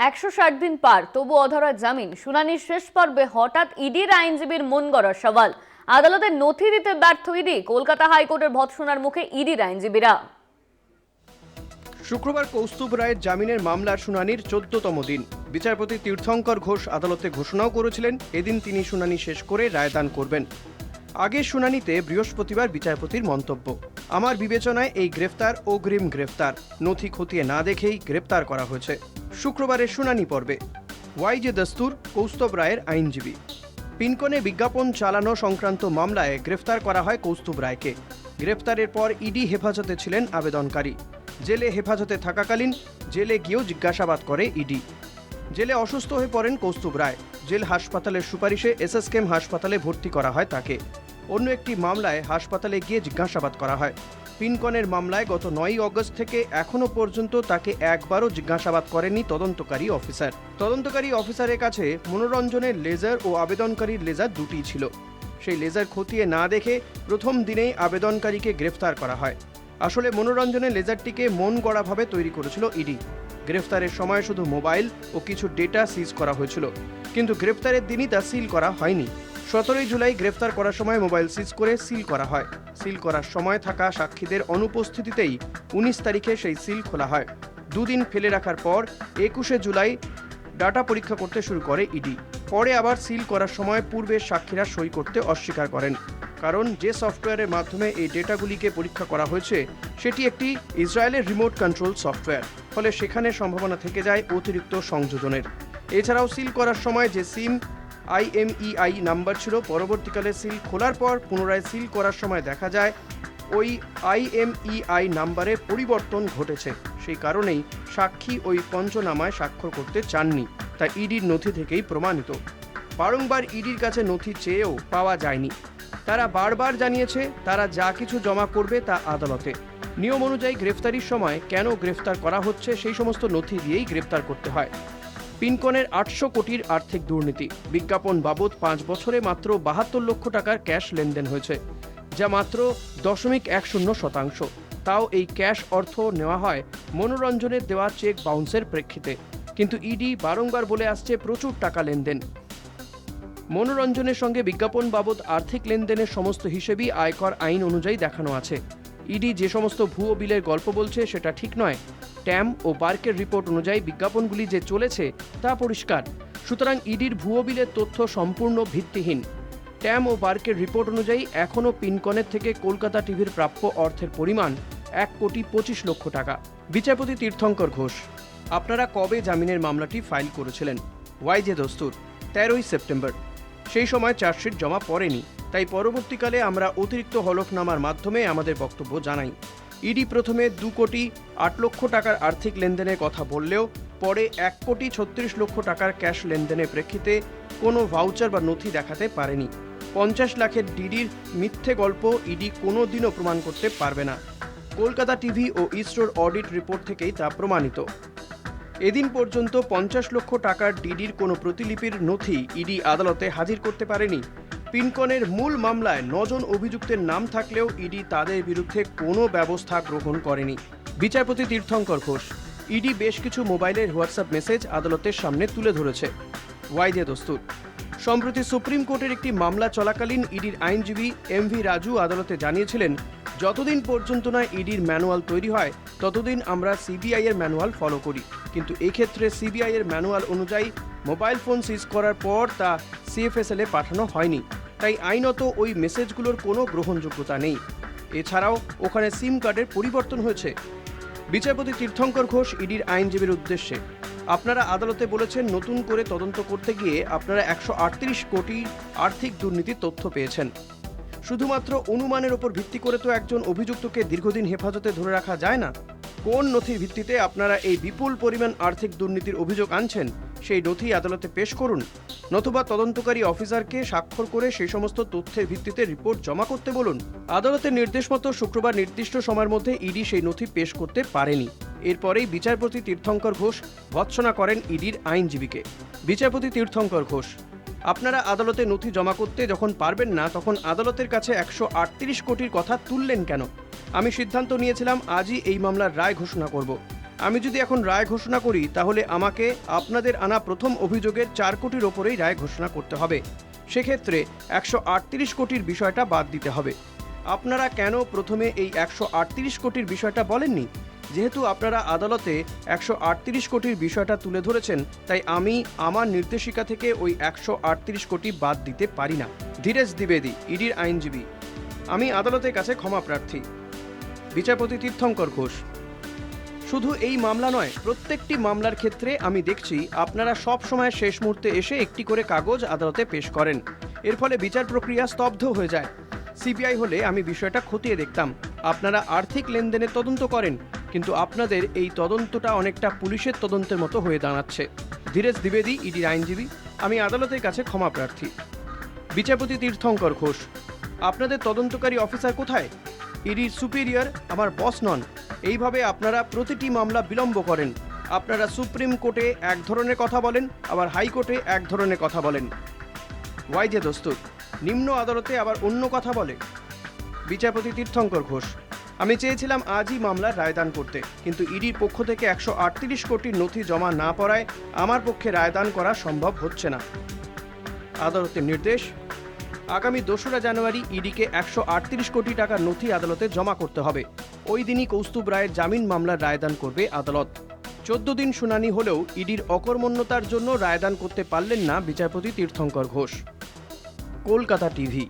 160 দিন পার তবু অধরা জামিন। শুনানির শেষ পর্বে হঠাৎ ইডির আইনজীবীর মন গড়া সওয়াল। আদালতের নথি দিতে ব্যর্থ ইডি। কলকাতা হাইকোর্টের ভৎসনার মুখে ইডির আইনজীবীরা। শুক্রবার কৌস্তুভ রায়ের জামিনের মামলার শুনানির 14তম দিন। বিচারপতি তীর্থঙ্কর ঘোষ আদালতে ঘোষণাও করেছিলেন এদিন তিনি শুনানি শেষ করে রায়দান করবেন। আগের শুনানিতে বৃহস্পতিবার বিচারপতির মন্তব্য, আমার বিবেচনায় এই গ্রেফতার অগ্রিম গ্রেফতার, নথি খতিয়ে না দেখেই গ্রেফতার করা হয়েছে। শুক্রবারের শুনানি পর্বে ওয়াইজে দস্তুর কৌস্তুভ রায়ের আইনজীবী। পিনকনে বিজ্ঞাপন চালানো সংক্রান্ত মামলায় গ্রেফতার করা হয় কৌস্তুভ রায়কে। গ্রেফতারের পর ইডি হেফাজতে ছিলেন আবেদনকারী। জেলে হেফাজতে থাকাকালীন জেলে গিয়েও জিজ্ঞাসাবাদ করে ইডি। জেলে অসুস্থ হয়ে পড়েন কৌস্তুভ রায়। জেল হাসপাতালের সুপারিশে এসএসকেএম হাসপাতালে ভর্তি করা হয় তাকে। অন্য একটি মামলায় হাসপাতালে গিয়ে জিজ্ঞাসাবাদ করা হয়। পিনকনের মামলায় গত 9ই অগস্ট থেকে এখনও পর্যন্ত তাকে একবারও জিজ্ঞাসাবাদ করেনি তদন্তকারী অফিসার। তদন্তকারী অফিসারের কাছে মনোরঞ্জনের লেজার ও আবেদনকারীর লেজার দুটিই ছিল। সেই লেজার খতিয়ে না দেখে প্রথম দিনেই আবেদনকারীকে গ্রেফতার করা হয়। আসলে মনোরঞ্জনের লেজারটিকে মন গড়াভাবে তৈরি করেছিল ইডি। গ্রেফতারের সময় শুধু মোবাইল ও কিছু ডেটা সিজ করা হয়েছিল, কিন্তু গ্রেফতারের দিনই তা সিল করা হয়নি। 17ই জুলাই গ্রেফতার করার সময় মোবাইল সিজ করে সিল করা হয়। সিল করার সময় থাকা সাক্ষীদের অনুপস্থিতিতেই 19 তারিখে সেই সিল খোলা হয়। দুদিন ফেলে রাখার পর 21শে জুলাই ডাটা পরীক্ষা করতে শুরু করে ইডি। পরে আবার সিল করার সময় পূর্বের সাক্ষীরা সই করতে অস্বীকার করেন, কারণ যে সফটওয়্যারের মাধ্যমে এই ডেটাগুলিকে পরীক্ষা করা হয়েছে সেটি একটি ইসরায়েলের রিমোট কন্ট্রোল সফটওয়্যার, ফলে সেখানে সম্ভাবনা থেকে যায় অতিরিক্ত সংযোজনের। এছাড়াও সিল করার সময় যে সিম IMEI নাম্বার ছিল, পরবর্তীকালে সিল খোলার পর পুনরায় সিল করার সময় দেখা যায় ওই IMEI নাম্বারে পরিবর্তন ঘটেছে। সেই কারণেই সাক্ষী ওই পঞ্চনামায় স্বাক্ষর করতে চাননি, তা ইডির নথি থেকেই প্রমাণিত। বারংবার ইডির কাছে নথি চেয়েও পাওয়া যায়নি। তারা বারবার জানিয়েছে তারা যা কিছু জমা করবে তা আদালতে। নিয়ম অনুযায়ী গ্রেফতারির সময় কেন গ্রেফতার করা হচ্ছে সেই সমস্ত নথি দিয়েই গ্রেফতার করতে হয়। পিনকনের 800 কোটির আর্থিক দুর্নীতি, বিজ্ঞাপন বাবদ 5 বছরে মাত্র 72 লক্ষ টাকার ক্যাশ লেনদেন হয়েছে, যা মাত্র 0.10%। তাও এই ক্যাশ অর্থ নেওয়া হয় মনোরঞ্জনের দেওয়া চেক বাউন্সের প্রেক্ষিতে। কিন্তু ইডি বারংবার বলে আসছে প্রচুর টাকা লেনদেন। মনোরঞ্জনের সঙ্গে বিজ্ঞাপন বাবদ আর্থিক লেনদেনের সমস্ত হিসেবই আয়কর আইন অনুযায়ী দেখানো আছে। ইডি যে সমস্ত ভুয়ো বিলের গল্প বলছে সেটা ঠিক নয়। ট্যাম ও বার্কের রিপোর্ট অনুযায়ী বিজ্ঞাপনগুলি যে চলেছে তা পরিষ্কার। সুতরাং ইডির ভুয়ো বিলের তথ্য সম্পূর্ণ ভিত্তিহীন। ট্যাম ও বার্কের রিপোর্ট অনুযায়ী এখনও পিনকনের থেকে কলকাতা টিভির প্রাপ্য অর্থের পরিমাণ 1,25,00,000 টাকা। বিচারপতি তীর্থঙ্কর ঘোষ, আপনারা কবে জামিনের মামলাটি ফাইল করেছিলেন? ওয়াইজে দস্তুর, 13ই সেপ্টেম্বর। সেই সময় চার্জশিট জমা পড়েনি, তাই পরবর্তীকালে আমরা অতিরিক্ত হলফনামার মাধ্যমে আমাদের বক্তব্য জানাই। ইডি প্রথমে 2,08,00,000 টাকার আর্থিক লেনদেনের কথা বললেও পরে 1,36,00,000 টাকার ক্যাশ লেনদেনের প্রেক্ষিতে কোনো ভাউচার বা নথি দেখাতে পারেনি। 50 লাখের ডিডির মিথ্যে গল্প ইডি কোনো দিনও প্রমাণ করতে পারবে না। কলকাতা টিভি ও ইসরোর অডিট রিপোর্ট থেকেই তা প্রমাণিত। এদিন পর্যন্ত 50 লক্ষ টাকার ডিডির কোনো প্রতিলিপির নথি ইডি আদালতে হাজির করতে পারেনি। পিনকনের মূল মামলায় 9 জন অভিযুক্তের নাম থাকলেও ইডি তাদের বিরুদ্ধে কোনো ব্যবস্থা গ্রহণ করেনি। বিচারপতি তীর্থঙ্কর ঘোষ, ইডি বেশ কিছু মোবাইলের হোয়াটসঅ্যাপ মেসেজ আদালতের সামনে তুলে ধরেছে। ওয়াইজে দস্তুর, সম্প্রতি সুপ্রিম কোর্টের একটি মামলা চলাকালীন ইডির আইনজীবী MV রাজু আদালতে জানিয়েছিলেন, যতদিন পর্যন্ত না ইডির ম্যানুয়াল তৈরি হয় ততদিন আমরা CBI এর ম্যানুয়াল ফলো করি, কিন্তু এই ক্ষেত্রে CBI এর ম্যানুয়াল অনুযায়ী মোবাইল ফোন সিজ করার পর তা CFSL এ পাঠানো হয়নি, তাই আইনত ওই মেসেজগুলোর কোনো গ্রহণযোগ্যতা নেই। এছাড়াও ওখানে সিম কার্ডের পরিবর্তন হয়েছে। বিচারপতি তীর্থঙ্কর ঘোষ ইডির আইনজীবীর উদ্দেশ্যে, আপনারা আদালতে বলেছেন নতুন করে তদন্ত করতে গিয়ে আপনারা 138 কোটি আর্থিক দুর্নীতির তথ্য পেয়েছেন। শুধুমাত্র অনুমানের ওপর ভিত্তি করে তো একজন অভিযুক্তকে দীর্ঘদিন হেফাজতে ধরে রাখা যায় না। কোন নথির ভিত্তিতে আপনারা এই বিপুল পরিমাণ আর্থিক দুর্নীতির অভিযোগ আনছেন সেই নথি আদালতে পেশ করুন, নতুবা তদন্তকারী অফিসারকে স্বাক্ষর করে সেই সমস্ত তথ্যের ভিত্তিতে রিপোর্ট জমা করতে বলুন। আদালতের নির্দেশ মতো শুক্রবার নির্দিষ্ট সময়ের মধ্যে ইডি সেই নথি পেশ করতে পারেনি। এরপরেই বিচারপতি তীর্থঙ্কর ঘোষ ভৎসনা করেন ইডির আইনজীবীকে। বিচারপতি তীর্থঙ্কর ঘোষ, আপনারা আদালতে নথি জমা করতে যখন পারবেন না তখন আদালতের কাছে 138 কোটির কথা তুললেন কেন? আমি সিদ্ধান্ত নিয়েছিলাম আজই এই মামলার রায় ঘোষণা করব। আমি যদি এখন রায় ঘোষণা করি তাহলে আমাকে আপনাদের আনা প্রথম অভিযোগের 4 কোটির ওপরেই রায় ঘোষণা করতে হবে। সেক্ষেত্রে 138 কোটির বিষয়টা বাদ দিতে হবে। আপনারা কেন প্রথমে এই 138 কোটির বিষয়টা বলেননি? যেহেতু আপনারা আদালতে 138 কোটির বিষয়টা তুলে ধরেছেন, তাই আমি আমার নির্দেশিকা থেকে ওই 138 কোটি বাদ দিতে পারি না। ধীরেশ দ্বিবেদী, ইডির আইনজীবী। আমি আদালতের কাছে ক্ষমা প্রার্থী। বিচারপতি তীর্থঙ্কর ঘোষ, শুধু এই মামলা নয়, প্রত্যেকটি মামলার ক্ষেত্রে আমি দেখছি আপনারা সব সময় শেষ মুহূর্তে এসে একটি করে কাগজ আদালতে পেশ করেন। এর ফলে বিচার প্রক্রিয়া স্তব্ধ হয়ে যায়। সিবিআই হলে আমি বিষয়টা খতিয়ে দেখতাম। আপনারা আর্থিক লেনদেনের তদন্ত করেন, কিন্তু আপনাদের এই তদন্তটা অনেকটা পুলিশের তদন্তের মতো হয়ে দাঁড়াচ্ছে। ধীরেশ দ্বিবেদী, ইডির আইনজীবী। আমি আদালতের কাছে ক্ষমা প্রার্থী। বিচারপতি তীর্থঙ্কর ঘোষ, আপনাদের তদন্তকারী অফিসার কোথায়? ইডির সুপিরিয়র আমার বস নন। এইভাবে আপনারা প্রতিটি মামলা বিলম্ব করেন। আপনারা সুপ্রিম কোর্টে এক ধরনের কথা বলেন, আবার হাইকোর্টে এক ধরনের কথা বলেন। ওয়াইজে দস্তুর, নিম্ন আদালতে আবার অন্য কথা বলে। বিচারপতি তীর্থঙ্কর ঘোষ, আমি চেয়েছিলাম আজই মামলার রায়দান করতে, কিন্তু ইডির পক্ষ থেকে 138 কোটির নথি জমা না পড়ায় আমার পক্ষে রায়দান করা সম্ভব হচ্ছে না। আদালতের নির্দেশ, আগামী 2রা জানুয়ারি ইডিকে 138 কোটি টাকার নথি আদালতে জমা করতে হবে। ওই দিনই কৌস্তুভ রায়ের জামিন মামলার রায়দান করবে আদালত। 14 দিন শুনানি হলেও ইডির অকর্মণ্যতার জন্য রায়দান করতে পারলেন না বিচারপতি তীর্থঙ্কর ঘোষ। কলকাতা টিভি।